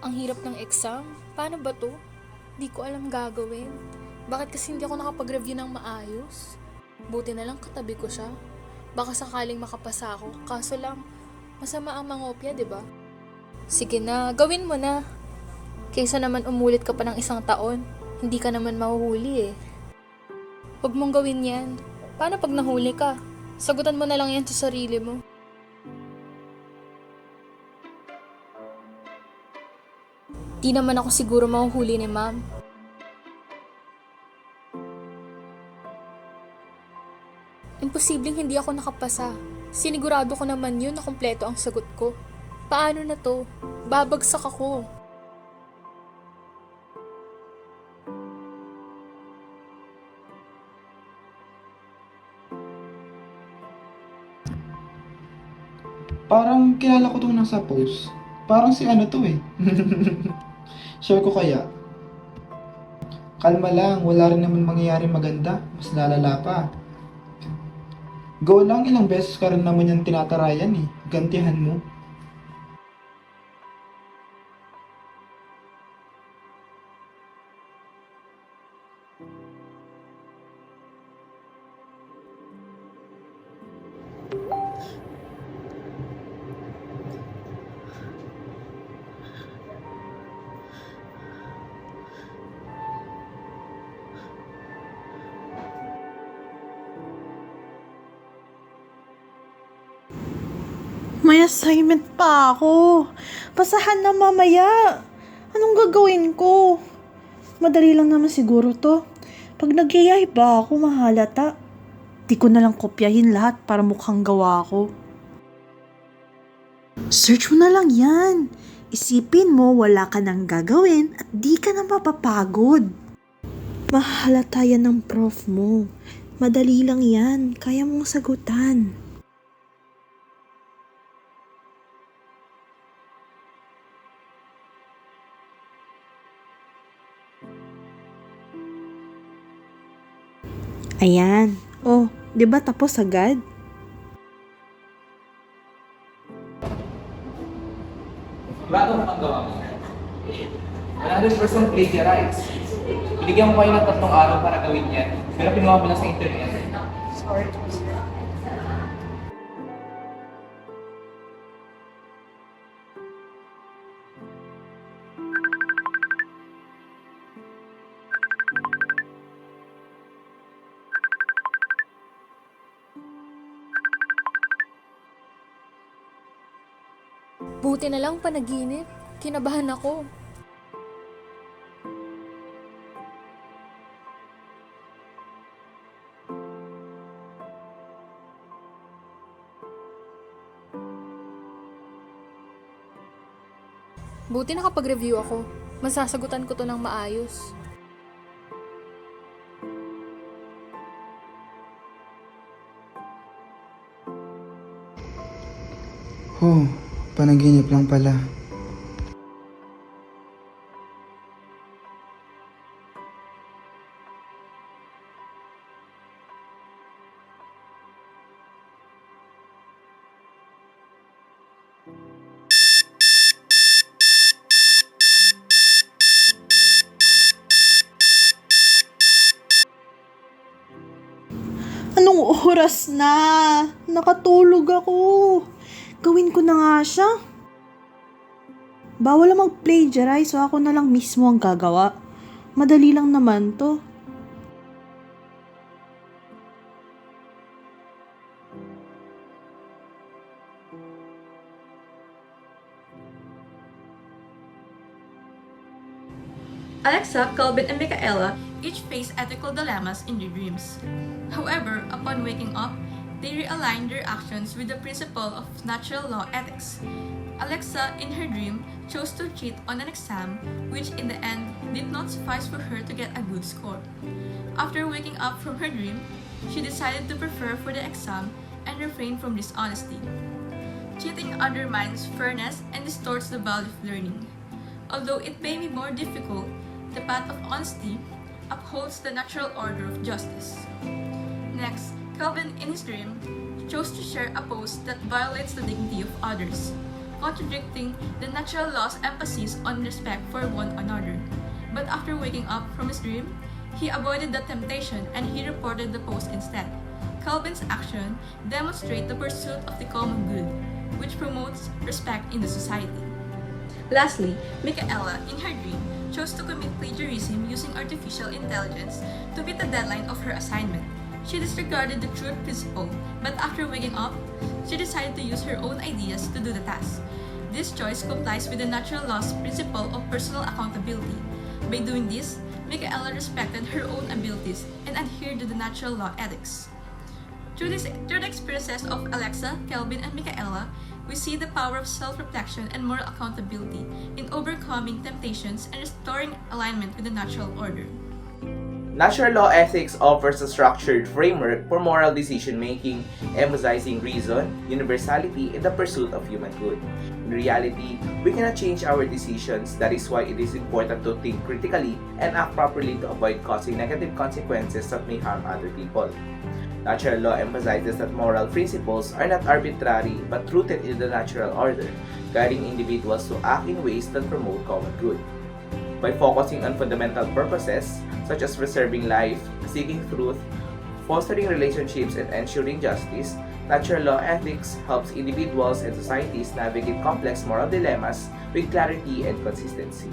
Ang hirap ng exam. Paano ba to? Di ko alam gagawin. Bakit kasi hindi ako nakapag-review ng maayos? Buti na lang katabi ko siya. Baka sakaling makapasa ako. Kaso lang, masama ang mangopya, di ba? Sige na, gawin mo na. Kaysa naman umulit ka pa ng 1 taon, hindi ka naman mahuhuli eh. Huwag mong gawin yan. Paano pag nahuli ka? Sagutan mo na lang yan sa sarili mo. Di naman ako siguro mahuhuli ni ma'am. Imposibleng hindi ako nakapasa. Sinigurado ko naman yun na kumpleto ang sagot ko. Paano na to? Babagsak ako. Parang kilala ko itong nasa post. Parang si ano to eh. Share ko kaya. Kalma lang, wala rin naman mangyayari maganda. Mas lalala pa. Go lang, ilang beses ka rin naman yung tinatarayan eh. Gantihan mo. May assignment pa ako. Pasahan na mamaya. Anong gagawin ko? Madali lang naman siguro to. Pag nagyayay ba ako mahalata? Di ko na lang kopyahin lahat para mukhang gawa ko. Search mo na lang yan. Isipin mo wala ka nang gagawin at di ka na mapapagod. Mahalata yan ng prof mo. Madali lang yan. Kaya mong sagutan. Ayan. Oh, 'di ba tapos agad? Bago mo ang gawa mo. 100% plagiarize. Binigyan mo kayo ng 3 araw para gawin yan. Pero pinuha mo lang sa internet. Sorry. Buti na lang panaginip. Kinabahan ako. Buti nakapag-review ako. Masasagutan ko to ng maayos. Oh, panaginip lang pala. Anong oras na? Nakatulog ako. Gawin ko na nga siya. Bawal lang mag-plagiarize so ako na lang mismo ang gagawa. Madali lang naman to. Alexa, Calvin, and Michaela each face ethical dilemmas in their dreams. However, upon waking up, they realign their actions with the principle of natural law ethics. Alexa, in her dream, chose to cheat on an exam, which in the end did not suffice for her to get a good score. After waking up from her dream, she decided to prepare for the exam and refrain from dishonesty. Cheating undermines fairness and distorts the value of learning. Although it may be more difficult, the path of honesty upholds the natural order of justice. Next, Calvin, in his dream, chose to share a post that violates the dignity of others. contradicting the natural law's emphasis on respect for one another. But after waking up from his dream, he avoided the temptation and he reported the post instead. Calvin's action demonstrates the pursuit of the common good, which promotes respect in the society. Lastly, Michaela, in her dream, chose to commit plagiarism using artificial intelligence to meet the deadline of her assignment. She disregarded the truth principle, but after waking up, she decided to use her own ideas to do the task. This choice complies with the natural law's principle of personal accountability. By doing this, Michaela respected her own abilities and adhered to the natural law ethics. Through the experiences of Alexa, Kelvin, and Michaela, we see the power of self-reflection and moral accountability in overcoming temptations and restoring alignment with the natural order. Natural law ethics offers a structured framework for moral decision-making, emphasizing reason, universality, and the pursuit of human good. In reality, we cannot change our decisions. That is why it is important to think critically and act properly to avoid causing negative consequences that may harm other people. Natural law emphasizes that moral principles are not arbitrary but rooted in the natural order, guiding individuals to act in ways that promote common good. By focusing on fundamental purposes such as preserving life, seeking truth, fostering relationships, and ensuring justice, natural law ethics helps individuals and societies navigate complex moral dilemmas with clarity and consistency.